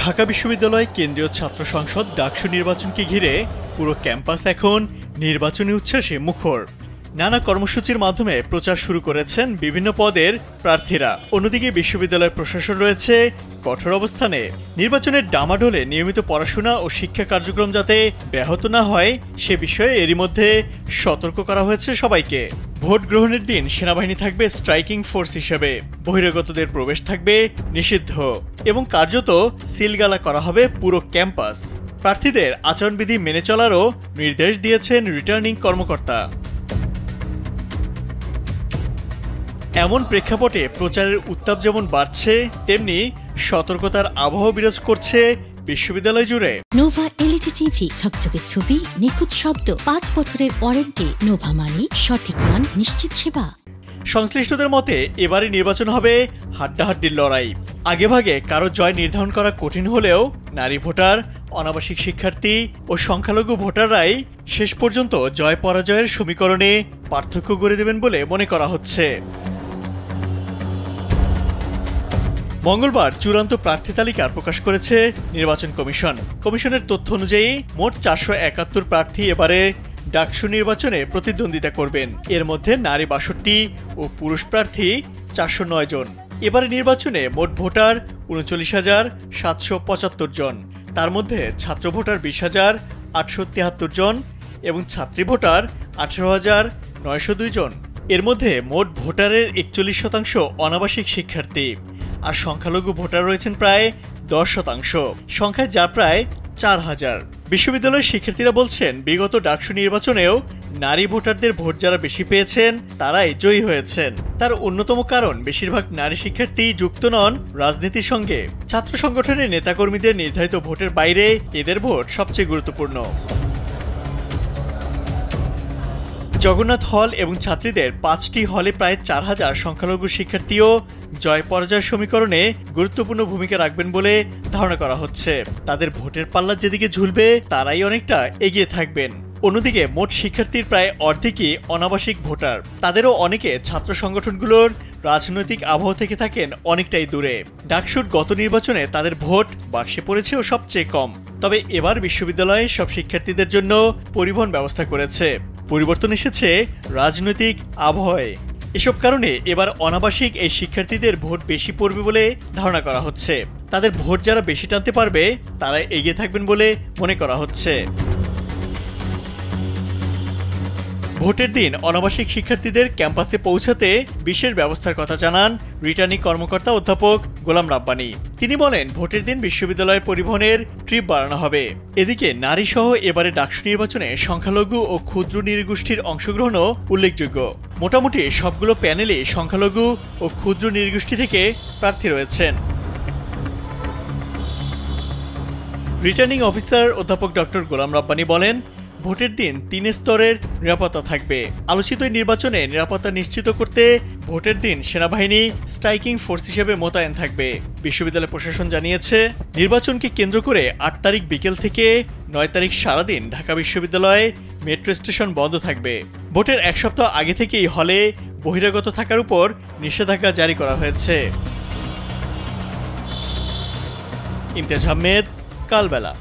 ঢাকা বিশ্ববিদ্যালয় কেন্দ্রীয় ছাত্র সংসদ ডাকসু নির্বাচনকে ঘিরে পুরো ক্যাম্পাস এখন নির্বাচনী উচ্ছ্বাসে মুখর। নানা কর্মসূচির মাধ্যমে প্রচার শুরু করেছেন বিভিন্ন পদের প্রার্থীরা। অন্যদিকে বিশ্ববিদ্যালয় প্রশাসন রয়েছে কঠোর অবস্থানে। নির্বাচনের ডামাডোলে নিয়মিত পড়াশোনা ও শিক্ষা কার্যক্রম যাতে ব্যাহত না হয় সে বিষয়ে এরই মধ্যে সতর্ক করা হয়েছে সবাইকে। ভোট গ্রহণের দিন সেনাবাহিনী থাকবে স্ট্রাইকিং ফোর্স হিসেবে, বহিরাগতদের প্রবেশ থাকবে নিষিদ্ধ এবং কার্যত সিলগালা করা হবে পুরো ক্যাম্পাস। প্রার্থীদের আচরণবিধি মেনে চলারও নির্দেশ দিয়েছেন রিটার্নিং কর্মকর্তা। এমন প্রেক্ষাপটে প্রচারের উত্তাপ যেমন বাড়ছে, তেমনি সতর্কতার আবহাওয়া বিরাজ করছে বিশ্ববিদ্যালয় জুড়ে। নোভা এলইডি টিভি, ঝকঝকে ছবি, নিখুঁত শব্দ, 5 বছরের ওয়ারেন্টি। নোভা মানে সঠিক মান, নিশ্চিত সেবা। সংশ্লিষ্টদের মতে এবারে নির্বাচন হবে হাড্ডাহাড্ডির লড়াই। আগেভাগে কারো জয় নির্ধারণ করা কঠিন হলেও নারী ভোটার, অনাবাসিক শিক্ষার্থী ও সংখ্যালঘু ভোটাররাই শেষ পর্যন্ত জয় পরাজয়ের সমীকরণে পার্থক্য গড়ে দেবেন বলে মনে করা হচ্ছে। মঙ্গলবার চূড়ান্ত প্রার্থী তালিকা প্রকাশ করেছে নির্বাচন কমিশন। কমিশনের তথ্য অনুযায়ী মোট 471 প্রার্থী এবারে ডাকসু নির্বাচনে প্রতিদ্বন্দ্বিতা করবেন। এর মধ্যে নারী 62 ও পুরুষ প্রার্থী 409 জন। এবারে নির্বাচনে মোট ভোটার 39,775 জন। তার মধ্যে ছাত্র ভোটার 20,873 জন এবং ছাত্রী ভোটার 18,902 জন। এর মধ্যে মোট ভোটারের 41% অনাবাসিক শিক্ষার্থী, আর সংখ্যালঘু ভোটার রয়েছেন প্রায় 10%, সংখ্যায় যা প্রায় 4,000। বিশ্ববিদ্যালয়ের শিক্ষার্থীরা বলছেন, বিগত ডাকসু নির্বাচনেও নারী ভোটারদের ভোট যারা বেশি পেয়েছেন তারাই জয়ী হয়েছেন। তার অন্যতম কারণ বেশিরভাগ নারী শিক্ষার্থী যুক্ত নন রাজনীতির সঙ্গে। ছাত্র সংগঠনের নেতাকর্মীদের নির্ধারিত ভোটের বাইরে এদের ভোট সবচেয়ে গুরুত্বপূর্ণ। জগন্নাথ হল এবং ছাত্রীদের 5টি হলে প্রায় 4,000 সংখ্যালঘু শিক্ষার্থীও জয় পরাজয় সমীকরণে গুরুত্বপূর্ণ ভূমিকা রাখবেন বলে ধারণা করা হচ্ছে। তাদের ভোটের পাল্লা যেদিকে ঝুলবে তারাই অনেকটা এগিয়ে থাকবেন। অন্যদিকে মোট শিক্ষার্থীর প্রায় অর্ধেকই অনাবাসিক ভোটার। তাদেরও অনেকে ছাত্র সংগঠনগুলোর রাজনৈতিক আবহাওয়া থেকে থাকেন অনেকটাই দূরে। ডাকসুর গত নির্বাচনে তাদের ভোট বাক্সে পড়েছেও সবচেয়ে কম। তবে এবার বিশ্ববিদ্যালয়ে সব শিক্ষার্থীদের জন্য পরিবহন ব্যবস্থা করেছে। পরিবর্তন এসেছে রাজনৈতিক আবহাওয়ায়। এসব কারণে এবার অনাবাসিক এই শিক্ষার্থীদের ভোট বেশি পড়বে বলে ধারণা করা হচ্ছে। তাদের ভোট যারা বেশি টানতে পারবে তারা এগিয়ে থাকবেন বলে মনে করা হচ্ছে। ভোটের দিন অনাবাসিক শিক্ষার্থীদের ক্যাম্পাসে পৌঁছাতে বিশেষ ব্যবস্থার কথা জানান রিটার্নিং কর্মকর্তা অধ্যাপক গোলাম রাব্বানী। তিনি বলেন, ভোটের দিন বিশ্ববিদ্যালয়ের পরিবহনের ট্রিপ বাড়ানো হবে। এদিকে নারী সহ এবারে ডাকসু নির্বাচনে সংখ্যালঘু ও ক্ষুদ্র নৃগোষ্ঠীর অংশগ্রহণও উল্লেখযোগ্য। মোটামুটি সবগুলো প্যানেলে সংখ্যালঘু ও ক্ষুদ্র নৃগোষ্ঠী থেকে প্রার্থী রয়েছেন। রিটার্নিং অফিসার অধ্যাপক ডক্টর গোলাম রাব্বানী বলেন, ভোটের দিন 3 স্তরের নিরাপত্তা থাকবে। আলোচিত নির্বাচনে নিরাপত্তা নিশ্চিত করতে ভোটের দিন সেনাবাহিনী স্ট্রাইকিং ফোর্স হিসেবে মোতায়েন থাকবে। বিশ্ববিদ্যালয় প্রশাসন জানিয়েছে, নির্বাচনকে কেন্দ্র করে 8 তারিখ বিকেল থেকে 9 তারিখ সারাদিন ঢাকা বিশ্ববিদ্যালয়ে মেট্রো স্টেশন বন্ধ থাকবে। ভোটের 1 সপ্তাহ আগে থেকেই হলে বহিরাগত থাকার উপর নিষেধাজ্ঞা জারি করা হয়েছে। ইমতিয়াজ আহমেদ, কালবেলা।